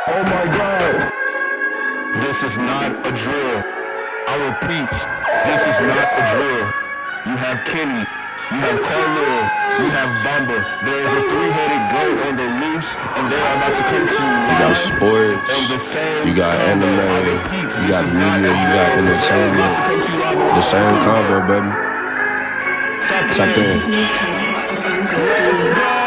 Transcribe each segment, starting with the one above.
Oh my God. This is not a drill. I repeat, this is not a drill. You have Kenny, you have Carlil, you have Bamba. There is a three-headed goat on the loose, and they are about to come to you You got live on sports, the same you got convo. I anime, repeat, you this got is not media, a you got drill. They are about entertainment. to come to you live on The the same same convo. convo, baby. Tap Tap in. in. Let's go!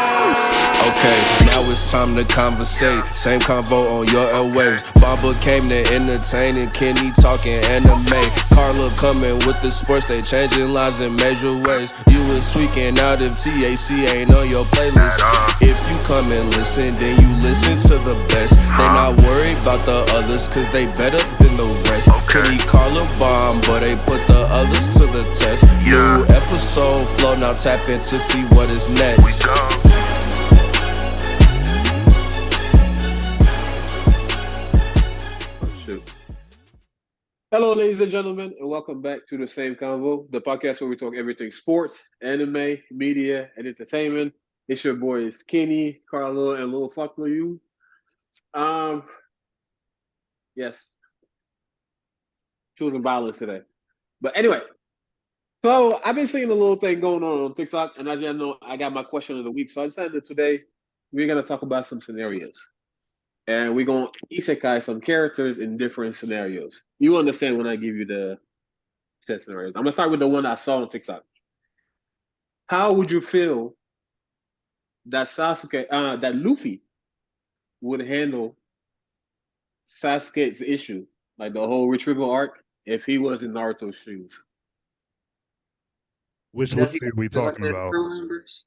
Okay, now it's time to conversate. Same convo on your airwaves. Bamba came to entertain and Kenny talking anime. Carla coming with the sports, they changing lives in major ways. You was tweaking out if TAC ain't on your playlist. If you come and listen, then you listen to the best. They not worried about the others, cause they better than the rest. Kenny, Carla, bomb, but they put the others to the test. New episode flow, now tap in to see what is next. Shoot. Hello, ladies and gentlemen, and welcome back to the Same Convo, the podcast where we talk everything sports, anime, media, and entertainment. It's your boys Kenny, Carlo, and Lil Fuck You. Um, yes, choosing violence today. But anyway, so I've been seeing a little thing going on TikTok, and as you know, I got my question of the week. So I decided that today we're gonna talk about some scenarios. And we're gonna isekai some characters in different scenarios. You understand when I give you the set scenarios. I'm gonna start with the one I saw on TikTok. How would you feel that that Luffy would handle Sasuke's issue, like the whole retrieval arc, if he was in Naruto's shoes? Which Does he Luffy are we have the rest talking of his about? crew members?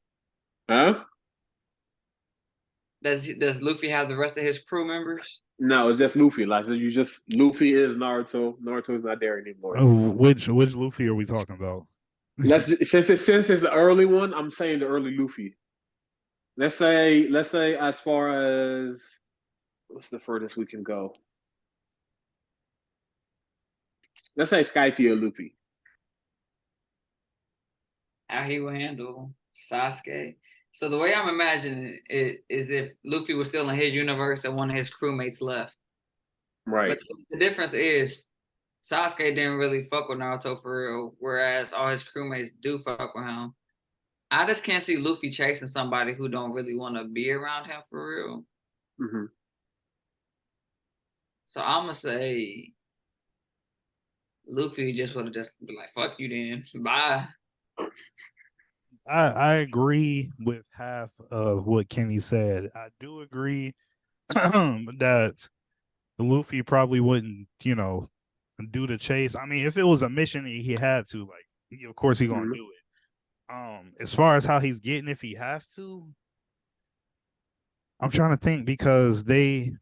Huh? Does Luffy have the rest of his crew members? No, it's just Luffy. Like so you just Luffy is Naruto. Naruto's not there anymore. Which Luffy are we talking about? Since it's the early one, I'm saying the early Luffy. Let's say as far as what's the furthest we can go? Let's say Skype or Luffy. How he will handle Sasuke? So the way I'm imagining it is if Luffy was still in his universe and one of his crewmates left. Right. But the difference is Sasuke didn't really fuck with Naruto for real, whereas all his crewmates do fuck with him. I just can't see Luffy chasing somebody who don't really want to be around him for real. Mm-hmm. So I'm gonna say Luffy just would have just been like, "Fuck you, then, bye." I agree with half of what Kenny said. I do agree that Luffy probably wouldn't, do the chase. I mean, if it was a mission he had to, like, of course he's gonna do it. As far as how he's getting, if he has to, I'm trying to think because on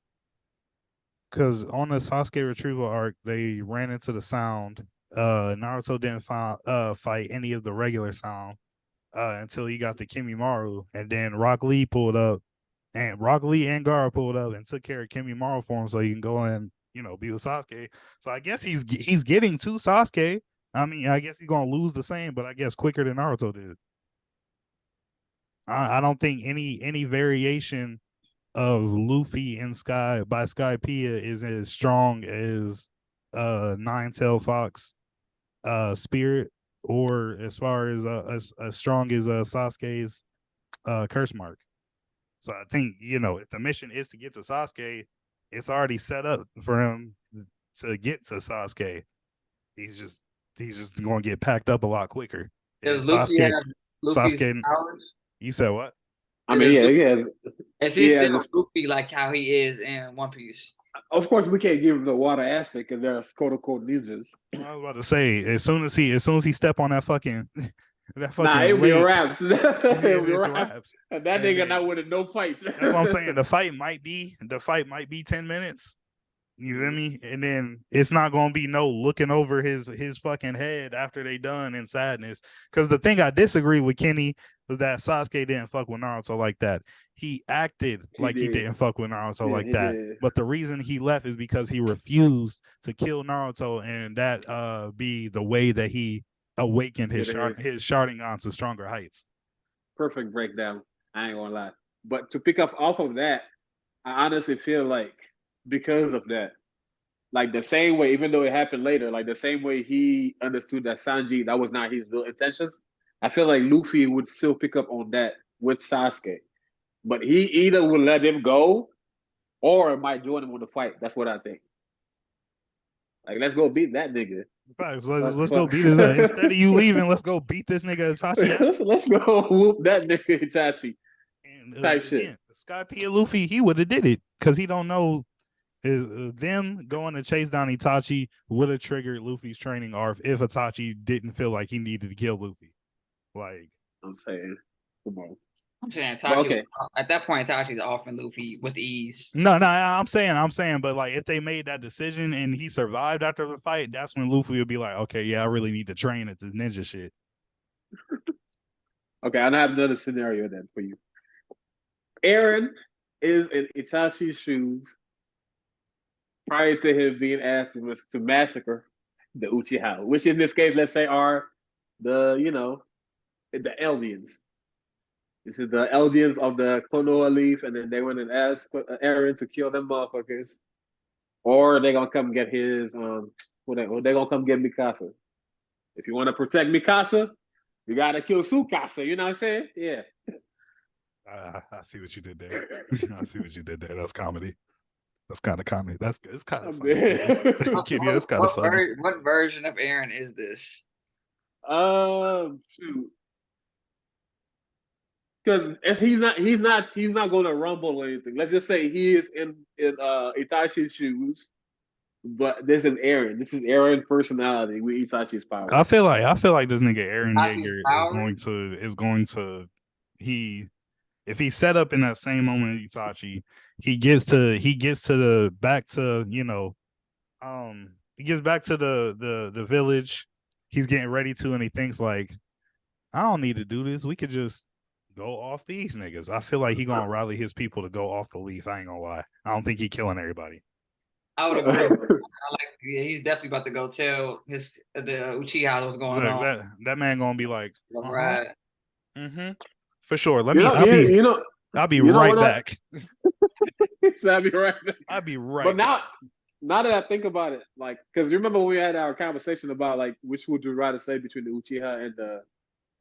the Sasuke retrieval arc, they ran into the sound. Naruto didn't fight any of the regular sound until he got the Kimimaro, and then Rock Lee pulled up, and Rock Lee and Gaara pulled up and took care of Kimimaro for him, so he can go and be with Sasuke. So I guess he's getting to Sasuke. I mean, I guess he's gonna lose the same, but I guess quicker than Naruto did. I don't think any variation of Luffy and Skypiea is as strong as Nine-Tailed Fox spirit, or as far as strong as Sasuke's curse mark. So I think, if the mission is to get to Sasuke, it's already set up for him to get to Sasuke. He's just going to get packed up a lot quicker. Does Luffy have Luffy's Sasuke, powers? You said what? I mean, yeah, he has. Is he still Luffy like how he is in One Piece? Of course, we can't give him the water aspect because they're quote unquote ninjas. I was about to say, as soon as he step on that fucking nah, it'll be raps. It'll be raps. And that nigga not winning no fights. That's what I'm saying. The fight might be 10 minutes. You feel me? And then it's not gonna be no looking over his fucking head after they done in sadness. Because the thing I disagree with Kenny was that Sasuke didn't fuck with Naruto like that. He acted like he didn't fuck with Naruto like that. Did. But the reason he left is because he refused to kill Naruto, and that be the way that he awakened his Sharingan to stronger heights. Perfect breakdown. I ain't gonna lie. But to pick up off of that, I honestly feel like because of that. Like the same way, even though it happened later, like the same way he understood that Sanji, that was not his real intentions. I feel like Luffy would still pick up on that with Sasuke. But he either would let him go or might join him on the fight. That's what I think. Like, let's go beat that nigga. Facts. Let's go beat his ass. Instead of you leaving, let's go beat this nigga Itachi. let's go whoop that nigga Itachi. And, Type shit. again, Sky P and Luffy, he would have did it because he don't know is them going to chase down Itachi would have triggered Luffy's training arc if Itachi didn't feel like he needed to kill Luffy. Like I'm saying, come on. I'm saying But Itachi. okay. At that point, Itachi's offering Luffy with ease. no, I'm saying, but like if they made that decision and he survived after the fight, that's when Luffy would be like, okay, yeah, I really need to train at this ninja shit. Okay, I have another scenario then for you. Aaron is in Itachi's shoes prior to him being asked to massacre the Uchiha, which in this case, let's say, are the the Eldians. This is the Eldians of the Konoha leaf, and then they went and asked Aaron to kill them motherfuckers, or they gonna come get his they gonna come get Mikasa. If you want to protect Mikasa, you gotta kill Tsukasa. You know what I'm saying? Yeah. I see what you did there. I see what you did there. That's comedy. That's kind of comedy. It's kind of funny. Kitty, that's kind of funny. What version of Aaron is this? Shoot. Because he's not going to rumble or anything. Let's just say he is in Itachi's shoes, but this is Aaron. This is Aaron's personality with Itachi's power. I feel like this nigga Aaron Itachi's Yeager power? is going to if he's set up in that same moment with Itachi, he gets to the back to he gets back to the village. He's getting ready to, and he thinks like, I don't need to do this. We could just go off these niggas. I feel like he gonna rally his people to go off the leaf. I ain't gonna lie. I don't think he killing everybody. I would agree. Yeah, he's definitely about to go tell the Uchiha what's going on. That man gonna be like, Right. For sure. I'll be right back. So I'll be right back. I'll be right. But now that I think about it, like, because you remember when we had our conversation about like which would you rather say between the Uchiha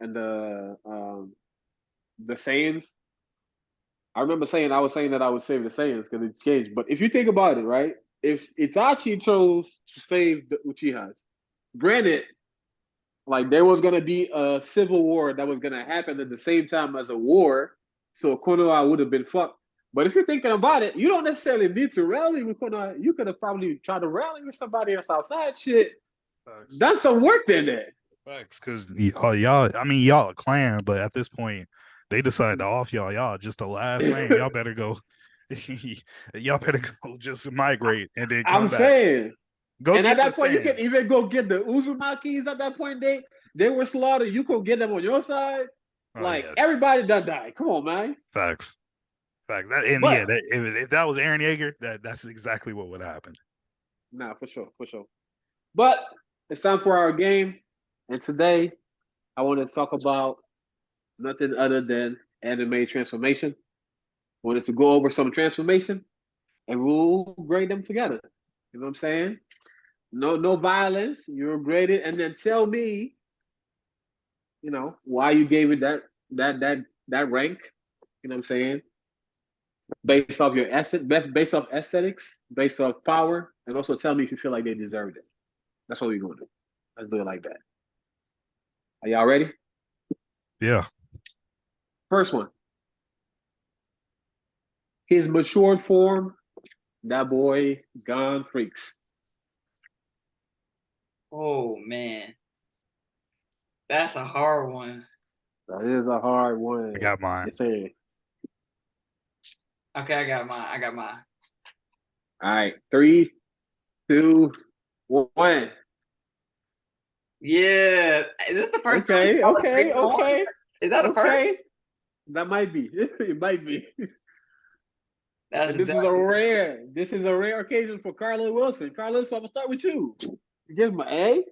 and the Saiyans? I remember I was saying that I would save the Saiyans because it changed. But if you think about it, right? If Itachi chose to save the Uchihas, granted, like there was gonna be a civil war that was gonna happen at the same time as a war, so Konoha would have been fucked. But if you're thinking about it, you don't necessarily need to rally with Konoha. You could have probably tried to rally with somebody else outside. Shit, that's some work in there. Facts, because y'all a clan, but at this point, they decided to off y'all. Y'all just the last name. Y'all better go. Y'all better go just migrate and then come back. Saying. Go and get at that point, sand. you can even go get the Uzumakis. At that point, they were slaughtered. You could get them on your side. Everybody done died. Come on, man. Facts. If that was Aaron Yeager, that's exactly what would happen. Nah, for sure. But it's time for our game, and today I want to talk about nothing other than anime transformation. Wanted to go over some transformation, and we'll grade them together. You know what I'm saying? No violence. You're graded, and then tell me, why you gave it that rank. You know what I'm saying? Based off your based off aesthetics, based off power, and also tell me if you feel like they deserved it. That's what we're gonna do. Let's do it like that. Are y'all ready? Yeah. First one. His matured form, that boy Gon Freaks. Oh man, that's a hard one. That is a hard one. I got mine. Okay, I got mine. All right, 3, 2, 1. Yeah, is this the first? Okay. Is that the first? That might be. It might be. This is a rare occasion for Carla Wilson. Carla, so I'm gonna start with you. You give him an A?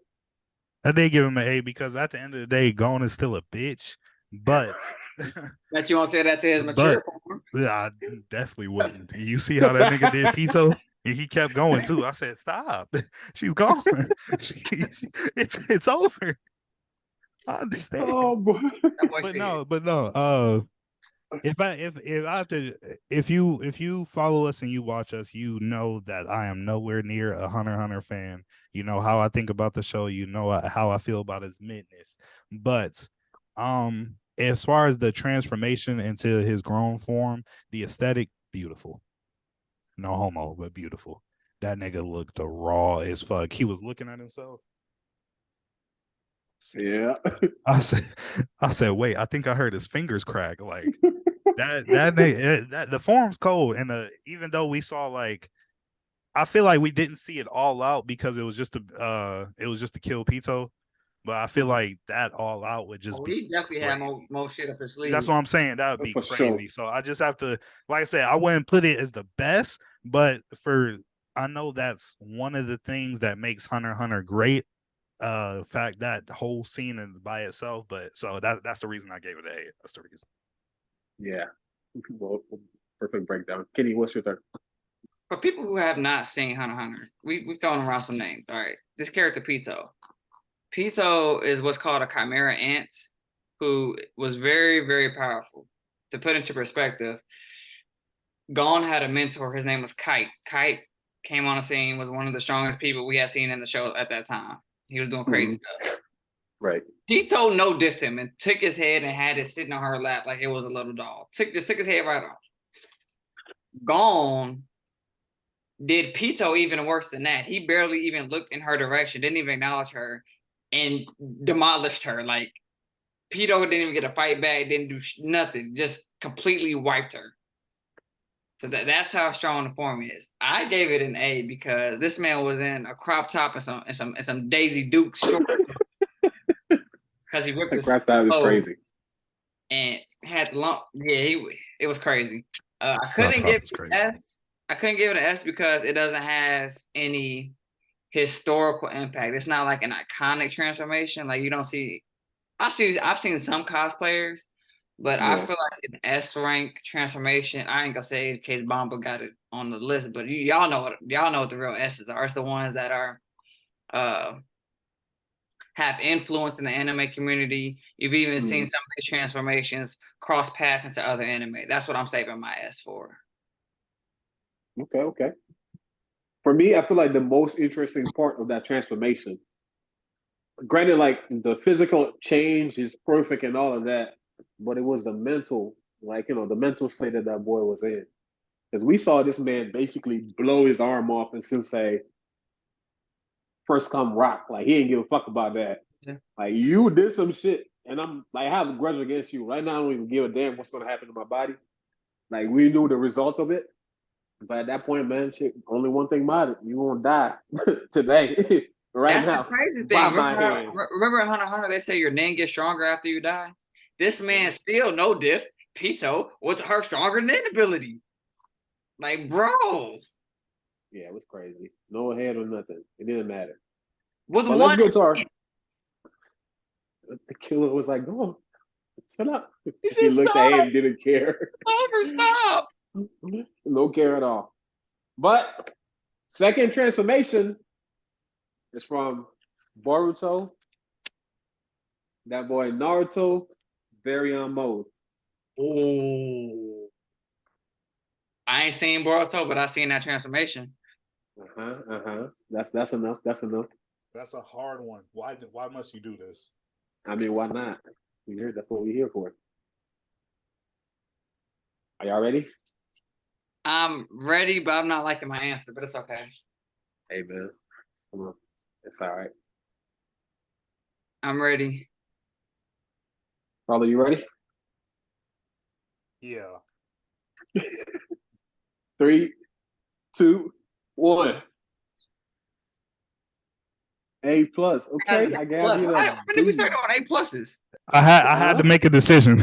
I did give him an A because at the end of the day, Gon is still a bitch. But that you won't say that to his mature form? Yeah, I definitely wouldn't. You see how that nigga did Pito? And he kept going too. I said, "Stop! She's gone. It's over." I understand, Oh boy. That boy said, but no. If I have to, if you follow us and you watch us, you know that I am nowhere near a Hunter x Hunter fan. You know how I think about the show. You know how I feel about his midness. But as far as the transformation into his grown form, the aesthetic, beautiful. No homo, but beautiful. That nigga looked raw as fuck. He was looking at himself. Yeah. I said, wait, I think I heard his fingers crack. Like that the form's cold. And even though we saw like, I feel like we didn't see it all out because it was just to kill Pito. But I feel like that all out would just "Oh, be he definitely had crazy. more shit up his sleeve." That's what I'm saying. That would be For crazy. sure. So I just have to, like I said, I wouldn't put it as the best, but I know that's one of the things that makes Hunter x Hunter great. Fact that whole scene by itself, but so that's the reason I gave it an 8. That's the reason. Yeah. Well, perfect breakdown. Kenny, what's your third? For people who have not seen Hunter x Hunter, we've thrown around some names. All right, this character Pito. Pito is what's called a chimera ant, who was very, very powerful. To put into perspective, Gon had a mentor. His name was Kite. Kite came on the scene, was one of the strongest people we had seen in the show at that time. He was doing crazy stuff. Right. Pito no dissed him and took his head and had it sitting on her lap like it was a little doll. Took his head right off. Gon did Pito even worse than that. He barely even looked in her direction, didn't even acknowledge her, and demolished her. Like, Pito didn't even get a fight back, didn't do nothing, just completely wiped her. So that's how strong the form is. I gave it an A because this man was in a crop top and some Daisy Duke shorts because he ripped The his crap that is clothes crazy. and had lump. Yeah, it was crazy. I Crop couldn't top give is it crazy. an S. I couldn't give it an S because it doesn't have any historical impact. It's not like an iconic transformation. Like, you don't see. I've seen some cosplayers, but I Yeah. feel like an S rank transformation. I ain't gonna say in case Bomba got it on the list, but y'all know what the real S's are. It's the ones that are have influence in the anime community. You've even seen some of these transformations cross paths into other anime. That's what I'm saving my S for. Okay. For me, I feel like the most interesting part of that transformation, granted, like the physical change is perfect and all of that, but it was the mental, the mental state that boy was in. Because we saw this man basically blow his arm off and still say, first come rock. Like, he didn't give a fuck about that. Yeah. Like, you did some shit, and I'm like, I have a grudge against you. Right now, I don't even give a damn what's going to happen to my body. Like, we knew the result of it. But at that point, man, shit, only one thing mattered. You won't die today. Right That's now. the crazy By thing. my hand. Remember in Hunter x Hunter, they say your name gets stronger after you die? This man still no diff. Pito was her stronger than ability. Like, bro. Yeah, it was crazy. No head or nothing. It didn't matter. Was But one. let's go to our. The killer was like, "Go on, shut up." He looked at him, didn't care. Stop. No care at all. But second transformation is from Boruto. That boy Naruto, very on mode. Oh. I ain't seen Boruto, but I seen that transformation. That's enough. That's enough. That's a hard one. Why must you do this? I mean, why not? That's what we're here for. Are y'all ready? I'm ready, but I'm not liking my answer, but it's okay. Hey, man. Come on. It's all right. I'm ready. Paulo, you ready? Yeah. 3, 2, 1. A plus. Okay, I gave you that. When did we start on A pluses? I had to make a decision.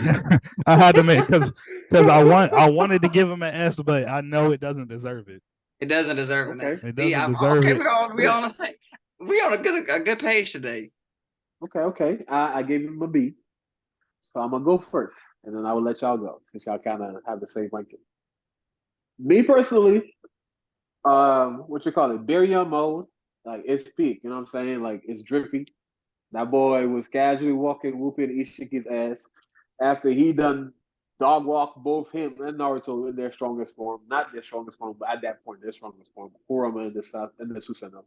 I had to make because I wanted to give him an S, but I know it doesn't deserve it. It doesn't deserve an Okay. S. It doesn't deserve okay, it. we on the same. We on a good page today. Okay. I gave him a B. So I'm gonna go first, and then I will let y'all go since y'all kind of have the same ranking. Me personally, what you call it, Baryon mode, like it's peak. You know what I'm saying? Like it's drippy. That boy was casually walking, whooping Ishiki's ass after he done dog walk both him and Naruto in their strongest form. Not their strongest form, but at that point, their strongest form. Kurama and the South and the Susanoo.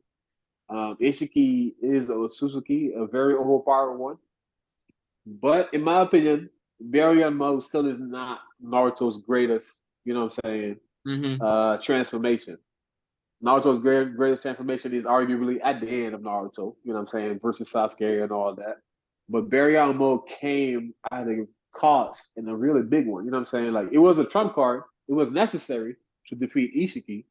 Ishiki is the Otsutsuki, a very overpowered one. But in my opinion, Baryon mode still is not Naruto's greatest, you know what I'm saying, transformation. Naruto's greatest transformation is arguably at the end of Naruto, you know what I'm saying, versus Sasuke and all that. But Baryon mode came at a cost and a really big one, you know what I'm saying? Like it was a trump card, it was necessary to defeat Ishiki,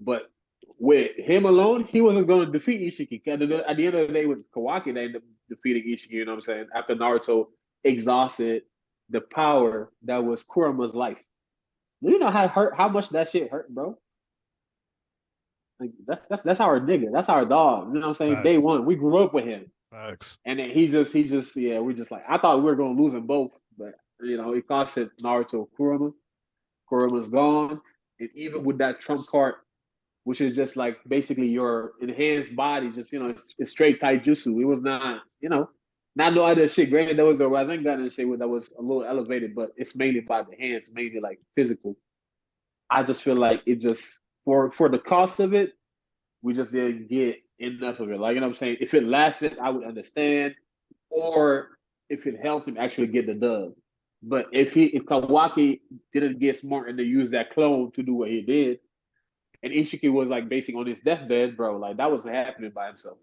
but with him alone, he wasn't going to defeat Ishiki. At the end of the day, with Kawaki, they ended up defeating Ishiki, you know what I'm saying? After Naruto exhausted the power that was Kurama's life. You know how much that shit hurt, bro? Like that's our nigga. That's our dog. You know what I'm saying? Facts. Day one. We grew up with him. Facts. And then he just yeah, we just like I thought we were gonna lose them both, but you know, it costed Naruto Kurama. Kurama's gone. And even with that trump card, which is just like basically your enhanced body, just you know, it's straight taijutsu. It was not, you know, not no other shit. Granted, there was a Rasengan and shit that was a little elevated, but it's mainly by the hands, mainly like physical. I just feel like it just for the cost of it, we just didn't get enough of it. Like you know what I'm saying? If it lasted, I would understand. Or if it helped him actually get the dub. But if Kawaki didn't get smart and to use that clone to do what he did, and Ishiki was like basically on his deathbed, bro, like that wasn't happening by himself.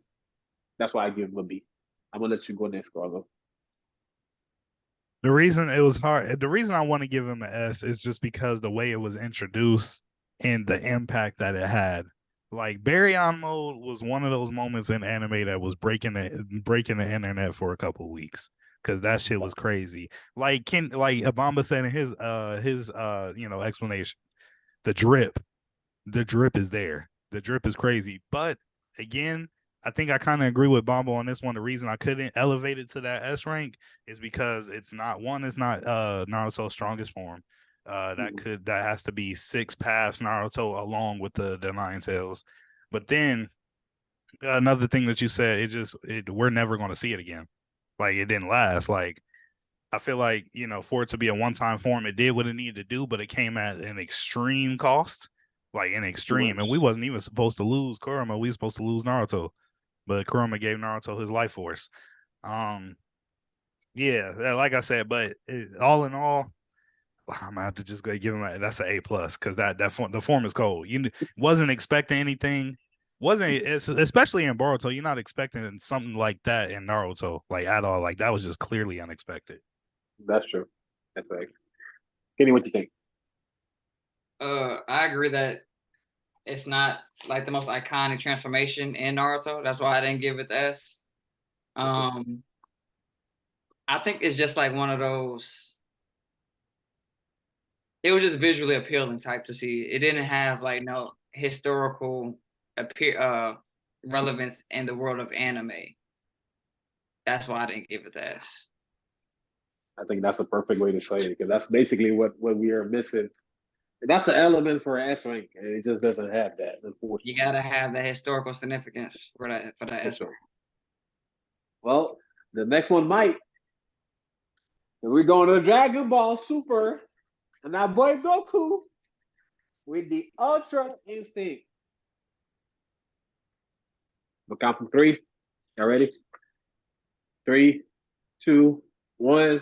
That's why I give him a B. I'm gonna let you go next, Carlo. The reason it was hard, the reason I want to give him an S is just because the way it was introduced and the impact that it had. Like Baryon mode was one of those moments in anime that was breaking the internet for a couple of weeks because that shit was crazy. Like Abamba said in his explanation, the drip is there. The drip is crazy. But again, I think I kind of agree with Bombo on this one. The reason I couldn't elevate it to that S rank is because it's not Naruto's strongest form. That has to be 6 paths Naruto along with the 9 tails. But then another thing that you said, we're never going to see it again. Like it didn't last. Like I feel like, you know, for it to be a one-time form, it did what it needed to do, but it came at an extreme cost. Like an extreme. And we wasn't even supposed to lose Kurama. We were supposed to lose Naruto. But Kurama gave Naruto his life force. Yeah, like I said, but all in all, I'm gonna have to just go give him that's an A plus because the form is cold. You wasn't expecting anything, especially in Boruto. You're not expecting something like that in Naruto, like at all. Like that was just clearly unexpected. That's true. That's right. Kenny, what you think? I agree that it's not like the most iconic transformation in Naruto. That's why I didn't give it the S. I think it's just like one of those. It was just visually appealing type to see. It didn't have like no historical relevance in the world of anime. That's why I didn't give it the S. I think that's a perfect way to say it because that's basically what we are missing. That's an element for an S rank, and it just doesn't have that. Unfortunately, you gotta have the historical significance for that S rank. Well, the next one might. We're going to Dragon Ball Super, and our boy Goku with the Ultra Instinct. We'll count from 3. Y'all ready? 3, 2, 1.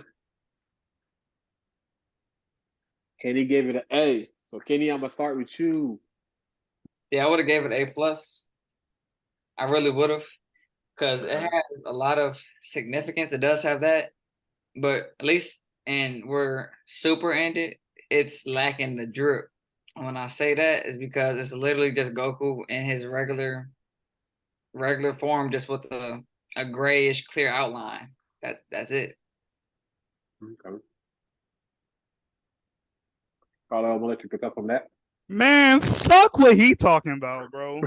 Kenny gave it an A. So Kenny, I'm gonna start with you. Yeah, I would have gave it A plus. I really would have, because it has a lot of significance. It does have that, but at least where Super ended, it's lacking the drip. And when I say that, is because it's literally just Goku in his regular form, just with a grayish clear outline. That's it. Okay. Carlo, I'm gonna let you pick up on that. Man, fuck what he talking about, bro.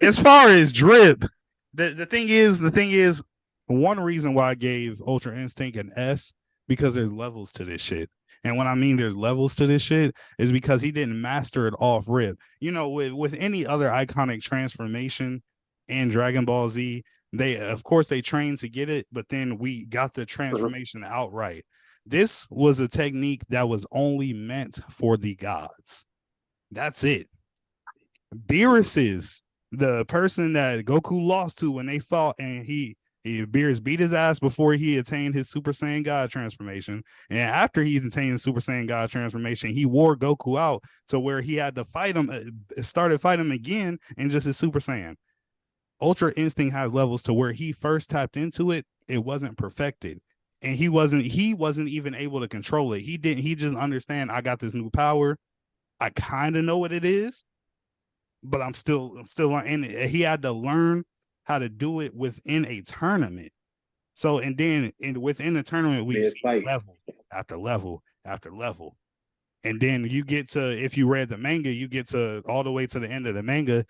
As far as drip, the thing is, one reason why I gave Ultra Instinct an S because there's levels to this shit. And when I mean there's levels to this shit, is because he didn't master it off rip. You know, with any other iconic transformation in Dragon Ball Z, they of course they trained to get it, but then we got the transformation outright. This was a technique that was only meant for the gods. That's it. Beerus, the person that Goku lost to when they fought, and Beerus beat his ass before he attained his Super Saiyan God transformation. And after he attained the Super Saiyan God transformation, he wore Goku out to where he had to fight him, started fighting him again, and just his Super Saiyan. Ultra Instinct has levels to where he first tapped into it, it wasn't perfected. And he wasn't even able to control it. He just understand, I got this new power. I kind of know what it is, but I'm still in it. He had to learn how to do it within a tournament. So, and then within the tournament, we see level after level after level. And then you get to, if you read the manga, you get to all the way to the end of the manga.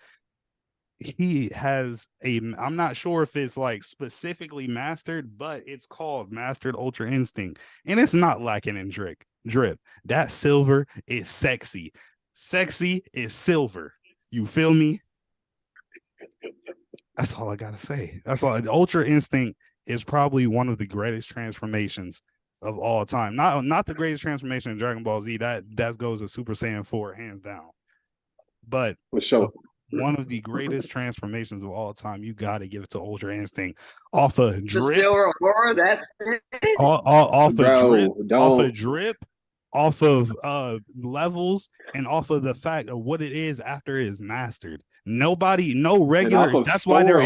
He has I'm not sure if it's like specifically mastered, but it's called Mastered Ultra Instinct. And it's not lacking in drip. That silver is sexy. Sexy is silver. You feel me? That's all I gotta say. That's all. Ultra Instinct is probably one of the greatest transformations of all time. Not the greatest transformation in Dragon Ball Z. That goes to Super Saiyan 4, hands down. But for sure, one of the greatest transformations of all time. You gotta give it to Ultra Instinct. Off of drip. The Silver Aurora, that's it. Off of drip, off of levels, and off of the fact of what it is after it is mastered. No regular. That's why they're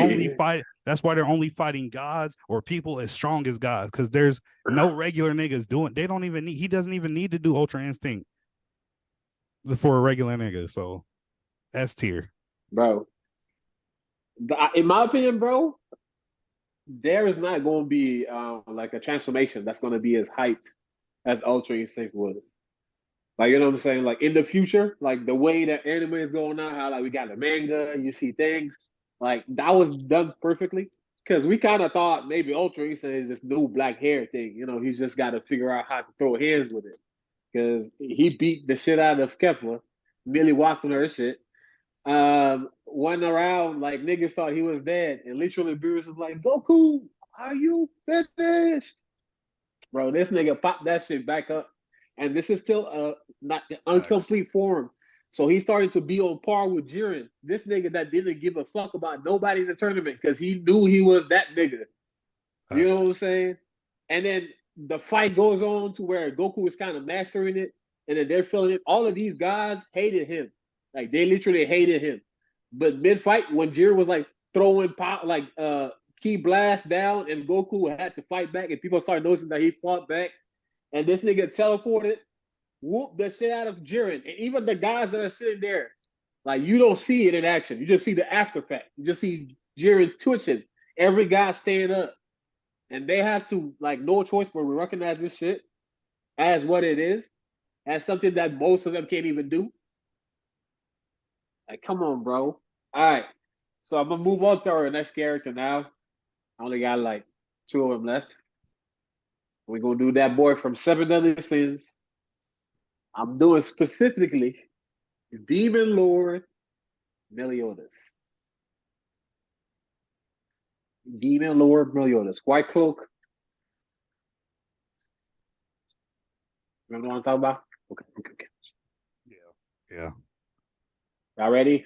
only fighting gods or people as strong as gods, because there's no regular niggas doing. They don't even need. He doesn't even need to do Ultra Instinct for a regular nigga. So S tier, bro. In my opinion, bro, there is not going to be like a transformation that's going to be as hyped as Ultra Instinct was. Like, you know what I'm saying? Like, in the future, like the way that anime is going now, how like we got the manga, you see things, like that was done perfectly. Because we kind of thought maybe Ultra Instinct is this new black hair thing. You know, he's just got to figure out how to throw hands with it. Because he beat the shit out of Kefla, Millie walked on her shit. Went around like niggas thought he was dead, and literally Beerus was like, Goku, are you finished? Bro, this nigga popped that shit back up. And this is still not the incomplete form. So he's starting to be on par with Jiren. This nigga that didn't give a fuck about nobody in the tournament because he knew he was that nigga. You know what I'm saying? And then the fight goes on to where Goku is kind of mastering it, and then they're feeling it. All of these guys hated him. Like, they literally hated him. But mid-fight, when Jiren was like throwing key blast down and Goku had to fight back, and people started noticing that he fought back, and this nigga teleported, whooped the shit out of Jiren. And even the guys that are sitting there, like, you don't see it in action. You just see the after effect. You just see Jiren twitching. Every guy staying up. And they have to, like, no choice but to recognize this shit as what it is, as something that most of them can't even do. Like, come on, bro. All right. So I'm going to move on to our next character now. I only got, like, 2 of them left. We're going to do that boy from Seven Deadly Sins. I'm doing specifically Demon Lord Meliodas. Demon Lord Meliodas. White Cloak. Remember what I'm talking about? Okay. Yeah. Y'all ready?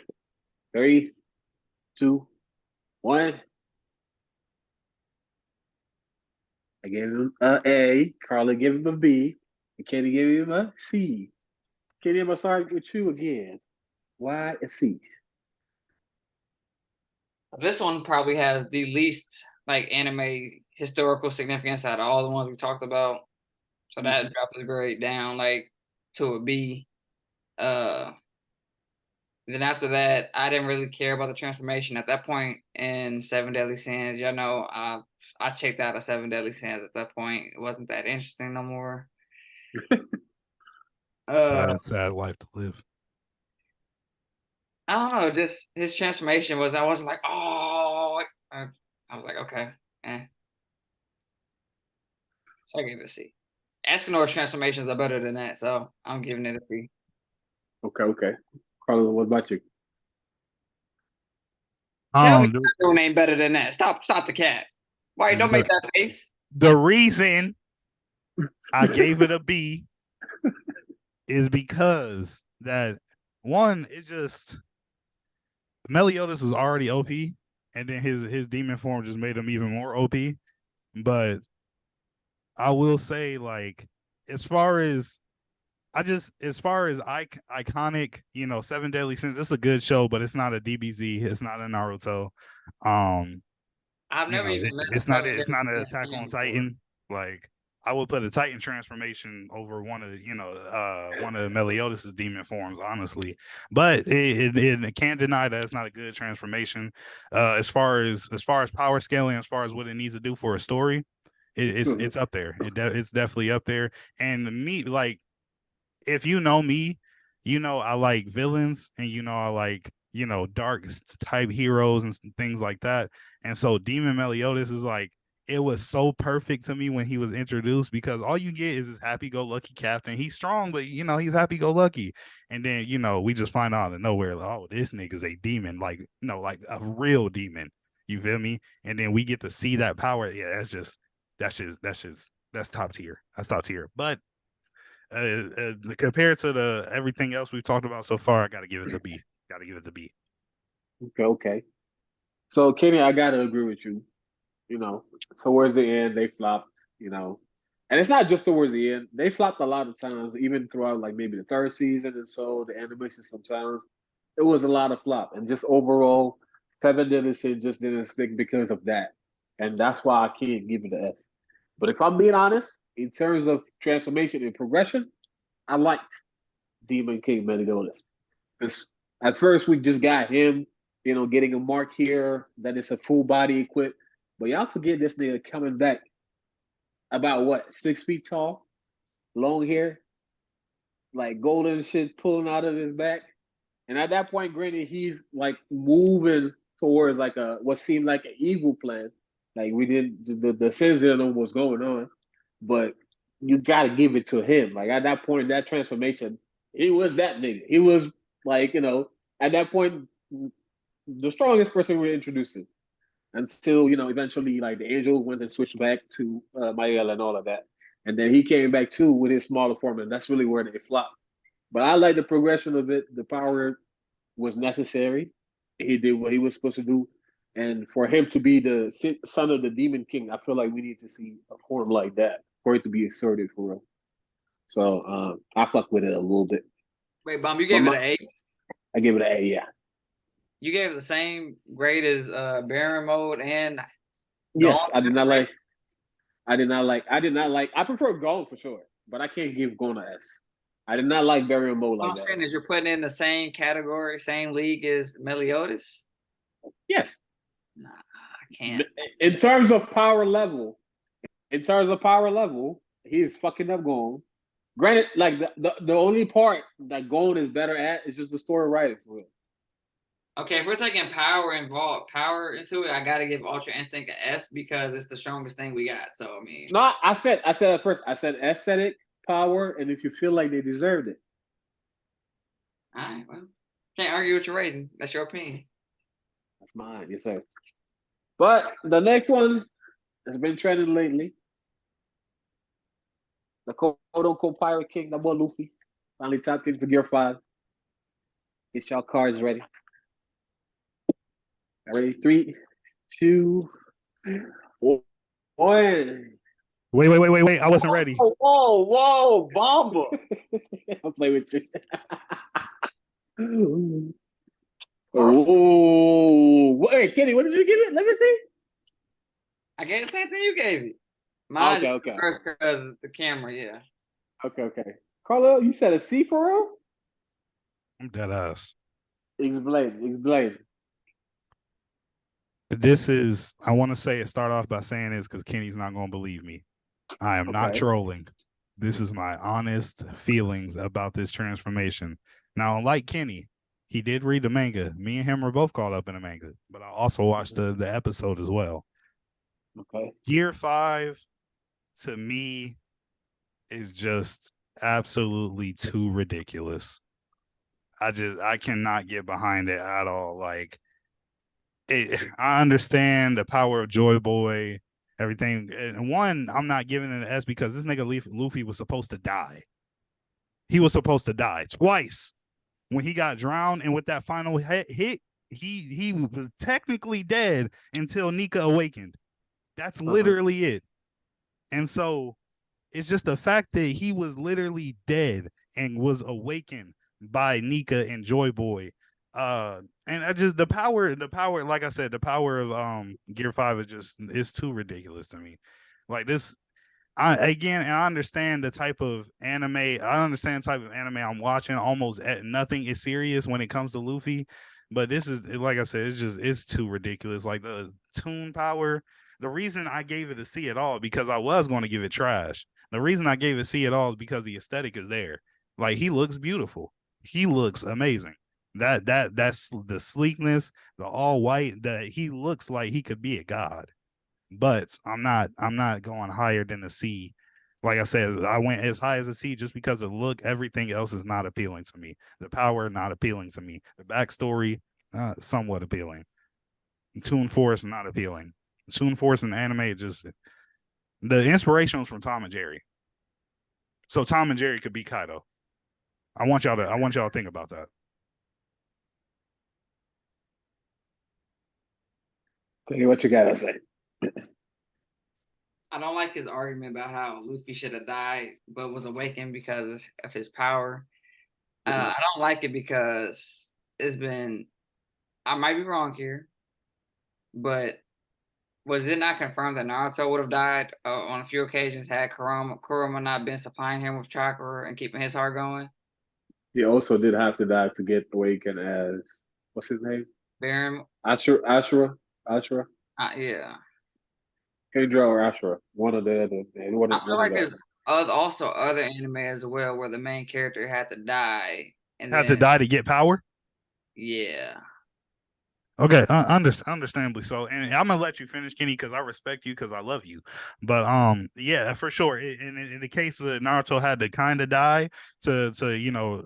3, 2, 1. I gave him an A. Carla gave him a B. And Kenny gave him a C. Kenny, I'm sorry with you again. Why a C? This one probably has the least like anime historical significance out of all the ones we talked about. So that dropped the grade down like to a B. Then after that, I didn't really care about the transformation at that point in Seven Deadly Sins. Y'all know I checked out of Seven Deadly Sins at that point. It wasn't that interesting no more. Sad life to live. I don't know. Just his transformation was. I wasn't like, oh. I was like, okay, So I gave it a C. Escanor's transformations are better than that, so I'm giving it a free. Okay. Carlos, what about you? Tell me The, another one ain't better than that. Stop the cat. Why don't make that face? the reason I gave it a B is because that one, it's just Meliodas is already OP, and then his demon form just made him even more OP. But I will say, like, as far as iconic, Seven Deadly Sins, it's a good show, but it's not a DBZ, it's not a Naruto. I've never even met it's not an Attack on before. Titan. Like, I would put a Titan transformation over one of Meliodas' demon forms, honestly. But it can't deny that it's not a good transformation. As far as power scaling, as far as what it needs to do for a story, it's up there. It's definitely up there. And me, like, if you know me, I like villains, and I like dark type heroes and things like that. And so Demon Meliodas is like, it was so perfect to me when he was introduced, because all you get is this happy-go-lucky captain. He's strong, but he's happy-go-lucky. And then we just find out out of nowhere, like, oh, this nigga's a demon, like like a real demon. You feel me? And then we get to see that power. Yeah, that's top tier. That's top tier. But compared to everything else we've talked about so far, I gotta give it the B. Okay. So Kenny, I gotta agree with you. Towards the end they flopped. And it's not just towards the end. They flopped a lot of times, even throughout like maybe the third season, and so the animation sometimes it was a lot of flop, and just overall, Seven Deadly Sins just didn't stick because of that, and that's why I can't give it an S. But if I'm being honest, in terms of transformation and progression, I liked Demon King Meliodas. Because at first we just got him, getting a mark here, that it's a full body equipped. But y'all forget this nigga coming back about what, 6 feet tall, long hair, like golden shit pulling out of his back. And at that point, granted, he's like moving towards like what seemed like an evil plan. Like we didn't, the sins didn't know what's going on, but you got to give it to him. Like at that point, that transformation, he was that nigga. He was like, at that point, the strongest person we're introducing, until eventually like the angel went and switched back to Mael and all of that, and then he came back too with his smaller form, and that's really where they flopped. But I like the progression of it. The power was necessary. He did what he was supposed to do, and for him to be the son of the Demon King, I feel like we need to see a form like that for it to be asserted for real. So I fuck with it a little bit. Wait, Bomb, you gave it an A? I give it an A, yeah. You gave it the same grade as Baron Mode and yes, Gone? I did not like. I prefer Gone for sure, but I can't give Gone an S. I did not like Burial Mode like that. What I'm saying is you're putting in the same category, same league as Meliodas? Yes. Nah, I can't. In terms of power level, he's fucking up Gone. Granted, like the only part that Gone is better at is just the story writing for real. Okay, if we're taking power into it, I gotta give Ultra Instinct an S because it's the strongest thing we got. So I mean, no, I said at first, I said aesthetic, power, and if you feel like they deserved it. All right, well, can't argue with your rating. That's your opinion. That's mine, yes sir. But the next one has been trending lately. The quote-unquote Pirate King, that boy Luffy, finally tapped into Gear 5. Get y'all cards ready. Ready? 3, 2, 1. Wait. I wasn't ready. Whoa, Bomba. I'll play with you. Oh, wait, Kenny, what did you give it? Let me see. I gave the same thing you gave it. Mine okay. First because of the camera, yeah. Okay. Carlo, you said a C for real? I'm dead ass. Explain. This is, I want to start off by saying this because Kenny's not going to believe me. I am not trolling. This is my honest feelings about this transformation. Now, unlike Kenny, he did read the manga. Me and him were both caught up in the manga, but I also watched the episode as well. Okay. Gear 5, to me, is just absolutely too ridiculous. I cannot get behind it at all. Like I understand the power of Joy Boy, everything. And one, I'm not giving it an S because this nigga Luffy was supposed to die. He was supposed to die twice when he got drowned, and with that final hit, he was technically dead until Nika awakened. That's literally it. And so it's just the fact that he was literally dead and was awakened by Nika and Joy Boy. And I just the power, like I said, the power of Gear 5 is too ridiculous to me. Like this, I understand the type of anime. I understand the type of anime I'm watching. Almost nothing is serious when it comes to Luffy, but this is, like I said, it's too ridiculous. Like the Toon power. The reason I gave it a C at all because I was going to give it trash. The reason I gave it C at all is because the aesthetic is there. Like he looks beautiful. He looks amazing. That's the sleekness, the all white. That he looks like he could be a god. But I'm not going higher than a C. Like I said, I went as high as a C just because of look. Everything else is not appealing to me. The power not appealing to me. The backstory somewhat appealing. Toon Force not appealing. Toon Force and anime just the inspiration was from Tom and Jerry. So Tom and Jerry could be Kaido. I want y'all to think about that. Okay, what you gotta say? I don't like his argument about how Luffy should have died but was awakened because of his power. I don't like it because it's been, I might be wrong here, but was it not confirmed that Naruto would have died on a few occasions had Kurama not been supplying him with chakra and keeping his heart going? He also did have to die to get awakened as what's his name? Baron. Ashura. Yeah. Kendra or Ashura. One of the other. I feel like there's also other anime as well where the main character had to die and had to die to get power. Yeah. Okay, understandably so, and I'm gonna let you finish, Kenny, because I respect you, because I love you. But yeah, for sure. In the case that Naruto had to kind of die to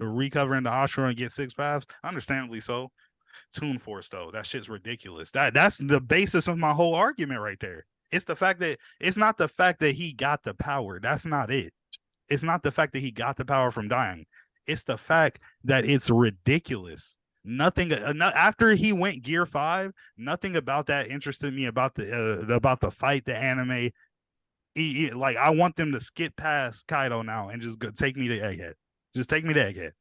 recover into Ashura and get 6 paths, understandably so. Toon Force though, that shit's ridiculous. That's the basis of my whole argument right there. It's not the fact that he got the power. That's not it. It's not the fact that he got the power from dying. It's the fact that it's ridiculous. Nothing after he went Gear 5, nothing about that interested me about the fight, the anime. Like I want them to skip past Kaido now and just take me to Egghead. Just take me to Egghead.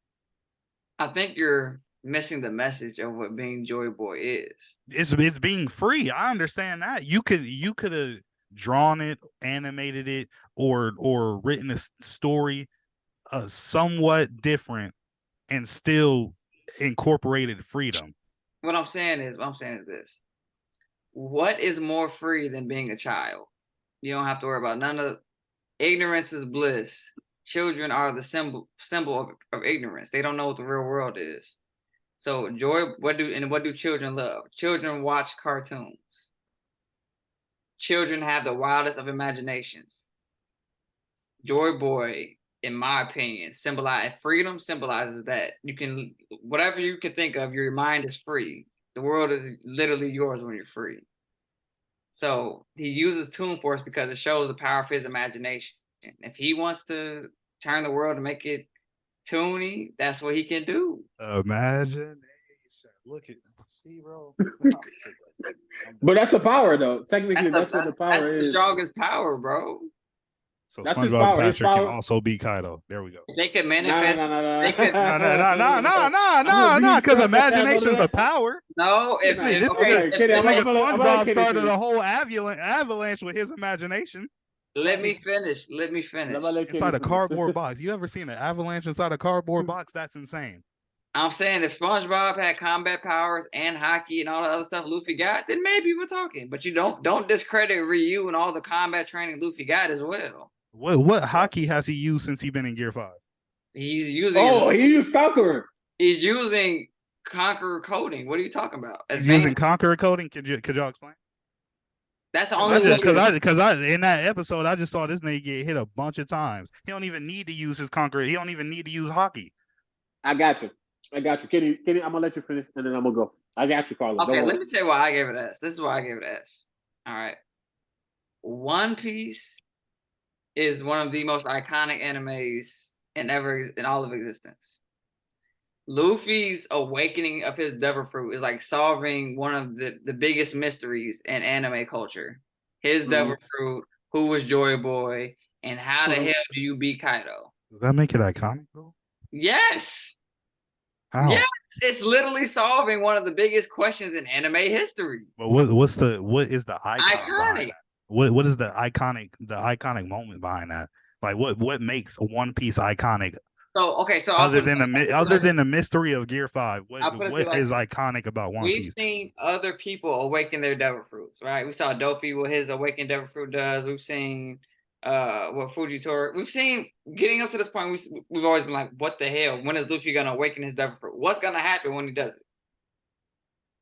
I think you're missing the message of what being Joy Boy is. It's being free. I understand that. You could have drawn it, animated it, or written a story somewhat different and still incorporated freedom. What I'm saying is this. What is more free than being a child? You don't have to worry about none of ignorance is bliss. Children are the symbol of ignorance. They don't know what the real world is. So what do children love? Children watch cartoons. Children have the wildest of imaginations. Joy Boy, in my opinion, freedom symbolizes that you can, whatever you can think of, your mind is free. The world is literally yours when you're free. So he uses Toon Force because it shows the power of his imagination. If he wants to turn the world to make it toony, that's what he can do. Imagination. Look at, see, bro. But that's the power, though. Technically, that's what the power is. That's the strongest power, bro. So SpongeBob Patrick can also be Kaido. There we go. They could manifest. No. Because imagination's a power. No, if SpongeBob started a whole avalanche with his imagination. Let me finish. Inside a cardboard box. You ever seen an avalanche inside a cardboard box? That's insane. I'm saying if SpongeBob had combat powers and hockey and all the other stuff Luffy got, then maybe we're talking. But you don't discredit Ryu and all the combat training Luffy got as well. What hockey has he used since he's been in Gear 5? He's using. Oh, he used Conqueror. He's using Conqueror coding. What are you talking about? He's using Conqueror coding. Could y'all explain? That's the only Because I in that episode I just saw this nigga get hit a bunch of times. He don't even need to use his conqueror. He don't even need to use hockey. I got you. Kenny, I'm gonna let you finish, and then I'm gonna go. I got you, Carlos. Okay, let me tell you why I gave it S. This is why I gave it S. All right. One Piece is one of the most iconic animes in all of existence. Luffy's awakening of his Devil Fruit is like solving one of the biggest mysteries in anime culture. His Devil Fruit, who was Joy Boy, and how the hell do you beat Kaido? Does that make it iconic, though? Yes. How? Yes, it's literally solving one of the biggest questions in anime history. But what is the icon Iconic. What is the iconic moment behind that? Like what makes One Piece iconic? So other than the mystery of Gear 5, what is iconic about One Piece? We've seen other people awaken their Devil Fruits, right? We saw Dofi what his awakened Devil Fruit does. We've seen what Fujitora. We've seen getting up to this point. We've always been like, what the hell? When is Luffy gonna awaken his Devil Fruit? What's gonna happen when he does it?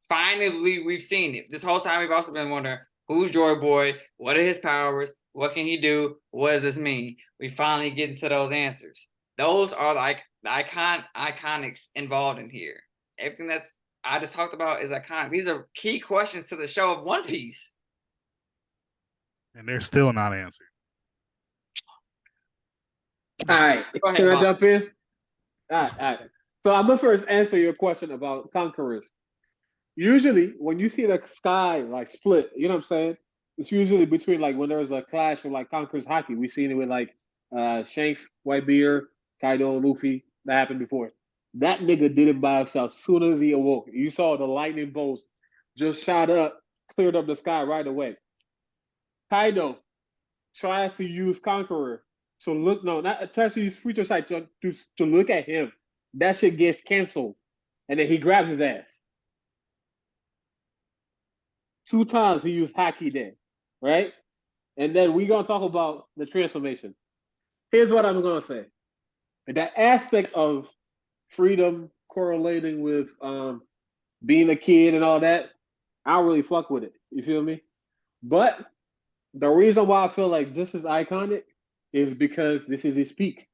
Finally, we've seen it. This whole time, we've also been wondering who's Joy Boy, what are his powers, what can he do, what does this mean? We finally get into those answers. Those are the iconics involved in here. Everything that's I just talked about is iconic. These are key questions to the show of One Piece. And they're still not answered. All right. Go ahead, Can I Bob. jump in? All right. So I'm gonna first answer your question about conquerors. Usually, when you see the sky like split, you know what I'm saying? It's usually between like when there's a clash of like conquerors hockey. We've seen it with like Shanks, Whitebeard, Kaido, and Luffy. That happened before. That nigga did it by himself. Soon as he awoke, you saw the lightning bolts just shot up, cleared up the sky right away. Kaido tries to use Conqueror to look. No, not tries to use Future Sight to look at him. That shit gets canceled, and then he grabs his ass. 2 times he used Haki there, right? And then we're gonna talk about the transformation. Here's what I'm gonna say. That aspect of freedom correlating with being a kid and all that, I don't really fuck with it. You feel me? But the reason why I feel like this is iconic is because this is his peak.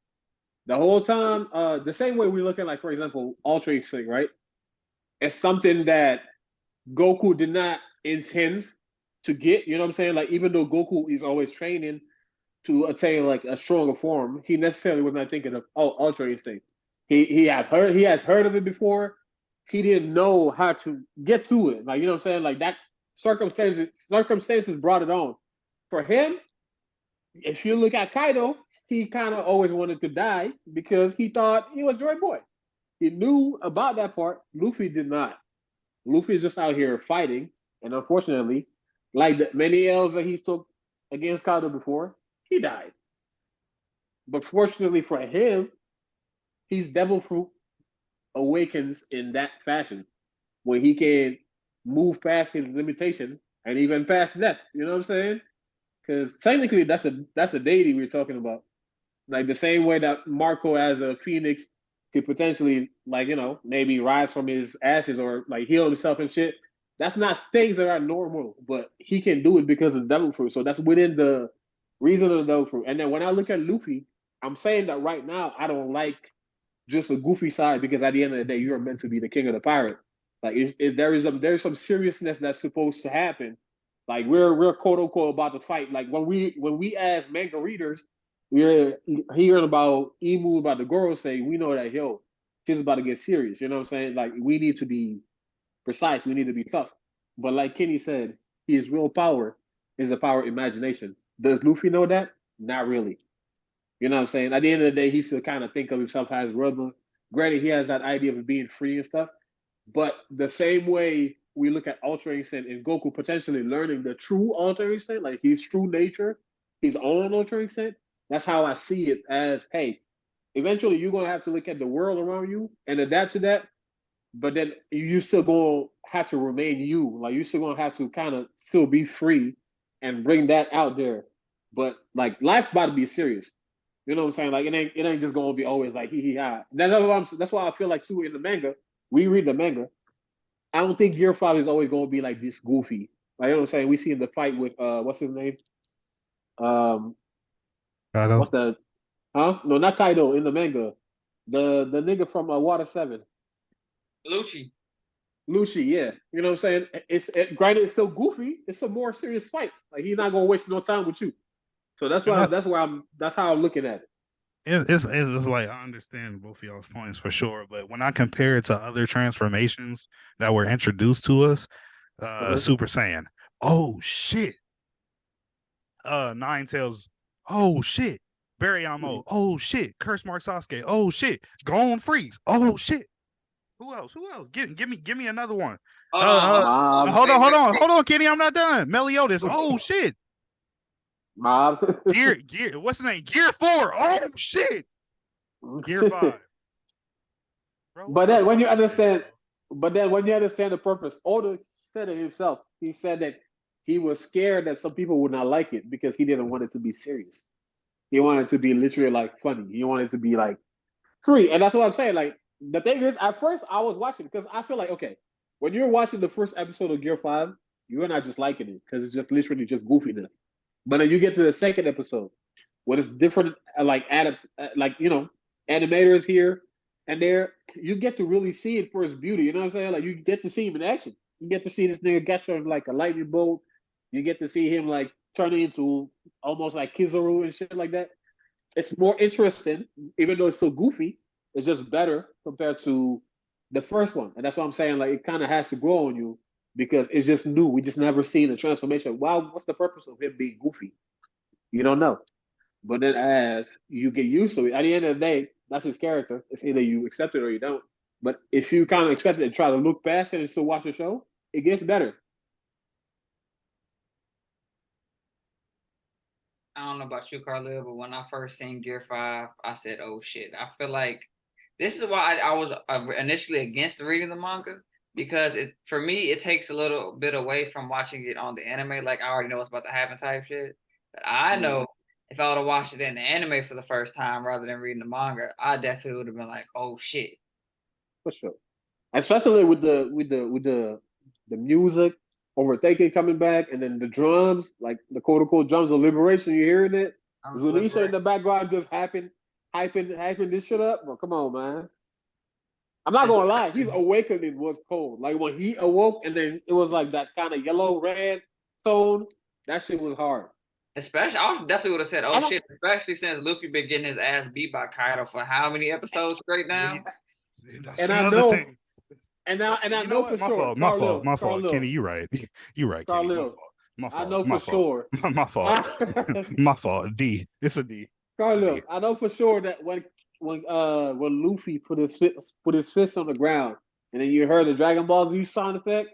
The whole time, the same way we look at, like, for example, Ultra Instinct, right? It's something that Goku did not intend to get, you know what I'm saying? Like, even though Goku is always training to attain like a stronger form, he necessarily was not thinking of Ultra Instinct. He has heard of it before. He didn't know how to get to it. Like, you know what I'm saying? Like, that circumstances brought it on. For him, if you look at Kaido, he kind of always wanted to die because he thought he was Joy Boy. He knew about that part. Luffy did not. Luffy is just out here fighting, and unfortunately, like the many L's that he took against Kaido before, he died. But fortunately for him, his Devil Fruit awakens in that fashion, where he can move past his limitation and even past death. You know what I'm saying? Because technically, that's a deity we're talking about. Like the same way that Marco, as a phoenix, could potentially, like, you know, maybe rise from his ashes or like heal himself and shit. That's not things that are normal, but he can do it because of Devil Fruit. So that's within the reason of the Devil Fruit. And then when I look at Luffy, I'm saying that right now I don't like just a goofy side, because at the end of the day, you're meant to be the king of the pirate. Like, there's some seriousness that's supposed to happen. Like, we're quote unquote about to fight. Like, when we as manga readers, we're hearing about Imu, about the Goro thing, we know that, yo, shit's about to get serious. You know what I'm saying? Like, we need to be precise. We need to be tough. But like Kenny said, his real power is the power of imagination. Does Luffy know that? Not really. You know what I'm saying? At the end of the day, he still kind of think of himself as brother. Granted, he has that idea of being free and stuff. But the same way we look at Ultra Instinct and Goku potentially learning the true Ultra Instinct, like his true nature, his own Ultra Instinct, that's how I see it as, hey, eventually you're going to have to look at the world around you and adapt to that. But then you still going to have to remain you. Like, you're still going to have to kind of still be free and bring that out there. But like, life's about to be serious. You know what I'm saying? Like, it ain't just going to be always like hee hee ha. That's why I feel like too in the manga, we read the manga, I don't think Gear 5 is always going to be like this goofy. Like, you know what I'm saying? We see him the fight with what's his name? Um, Kaido. what's the huh? No, not Kaido in the manga. The nigga from Water Seven, Lucci. Lucci. Yeah, you know what I'm saying? Granted, it's still goofy. It's a more serious fight. Like he's not gonna waste no time with you. So that's And why that, that's how I'm looking at it. it's like I understand both of y'all's points for sure, but when I compare it to other transformations that were introduced to us, Uh-huh. Super Saiyan. Oh shit. Nine Tails. Oh shit. Mm-hmm. Barryamo. Oh shit. Curse Mark Sasuke. Oh shit. Gone Freeze. Oh shit. Who else? Who else? Give me another one. Hold on. Mob, Hold on, Wait, hold wait, on, wait. hold on, Kenny. I'm not done. Meliodas. Oh shit. mob. Gear. What's the name? Gear 4. Oh shit. Gear 5. Bro, what But the then when fuck you is this, understand, bro? but then when you understand the purpose, Oda said it himself. He said that he was scared that some people would not like it because he didn't want it to be serious. He wanted it to be literally like funny. He wanted it to be like free. And that's what I'm saying. Like the thing is, at first I was watching because I feel like okay, when you're watching the first episode of Gear 5, you're not just liking it because it's just literally just goofiness. But then you get to the second episode, when it's different, like animators here and there, you get to really see it for its beauty. You know what I'm saying? Like you get to see him in action. You get to see this nigga catch on like a lightning bolt. You get to see him like turning into almost like Kizaru and shit like that. It's more interesting, even though it's so goofy. It's just better compared to the first one, and that's what I'm saying. Like it kind of has to grow on you because it's just new. We just never seen a transformation. Wow, what's the purpose of him being goofy? You don't know. But then as you get used to it, at the end of the day, that's his character. It's either you accept it or you don't. But if you kind of expect it and try to look past it and still watch the show, it gets better. I don't know about you, Carlil, but when I first seen Gear 5, I said, oh shit. I feel like this is why I was initially against reading the manga because for me, it takes a little bit away from watching it on the anime. Like I already know what's about to happen type shit. But I Mm, know if I would have watched it in the anime for the first time rather than reading the manga, I definitely would have been like, oh shit. for sure. Especially with the music, overthinking coming back, and then the drums, like the quote unquote drums of liberation. You hearing it? I'm Zunisha in slippery. the background just hyping this shit up. Bro, come on, man. I'm not gonna lie, his awakening was cold. Like when he awoke and then it was like that kind of yellow red tone, that shit was hard. Especially, I definitely would have said, "Oh And I, shit!" Especially since Luffy been getting his ass beat by Kaido for how many episodes straight Yeah, now? that's and I another know thing. and I You know know what? for sure, My Carl fault. Kenny, Lil, you right. You right, Carl Kenny. Lil, I know My for fault. sure. My fault. My fault. D. It's a D. It's a Carl, D. I know for sure that when Luffy put his fist on the ground and then you heard the Dragon Ball Z sound effect,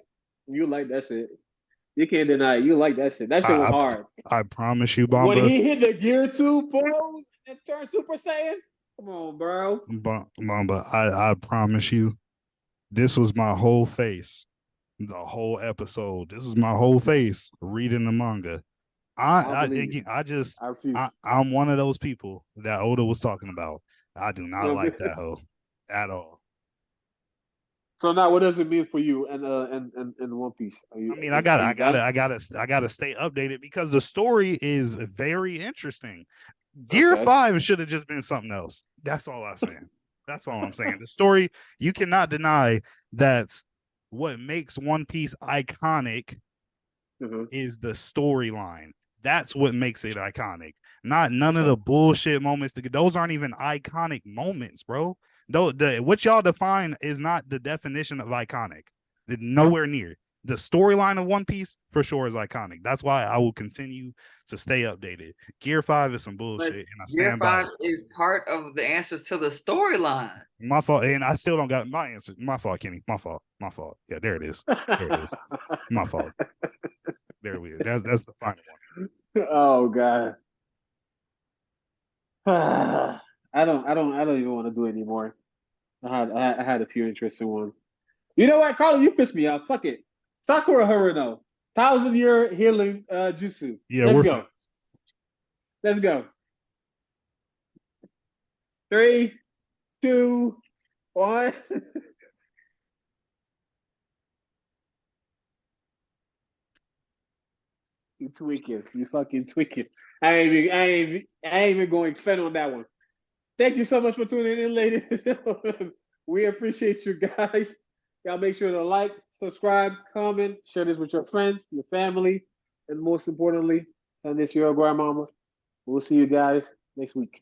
you like that shit. You can't deny it. You like that shit. That shit was I, hard. I promise you, When Bamba. he hit the Gear 2 pose and turned Super Saiyan, come on, bro. Bamba, I promise you, this was my whole face. The whole episode. This is my whole face reading the manga. I don't believe it. I refuse. I'm one of those people that Oda was talking about. I do You not know, like that hoe at all. so now, what does it mean for you and One Piece? I mean, Are you done? I gotta stay updated because the story is very interesting. Gear Okay. 5 should have just been something else. That's all I'm saying. That's all I'm saying. The story, you cannot deny that what makes One Piece iconic Mhm. is the storyline. That's what makes it iconic. Not For none of the sure. bullshit moments. Those aren't even iconic moments, bro. Though what y'all define is not the definition of iconic. Nowhere near. The storyline of One Piece for sure is iconic. That's why I will continue to stay updated. Gear 5 is some But bullshit, and I Gear stand by 5 it. is part of the answers to the storyline. My fault, and I still don't got my answer. My fault, Kenny. My fault. My fault. Yeah, there it is. There it is. My fault. There we go. That's the final one. Oh God. I don't even want to do it anymore. I had a few interesting ones. You know what, Carly? You pissed me off. Fuck it. Sakura Haruno, 1,000 year healing jutsu. Yeah, Let's we're go. Let's go. 3, 2, 1. You tweaking. You fucking tweaking. I ain't even going to expand on that one. Thank you so much for tuning in, ladies and gentlemen. We appreciate you guys. Y'all make sure to like, subscribe, comment, share this with your friends, your family, and most importantly, send this to your grandmama. We'll see you guys next week.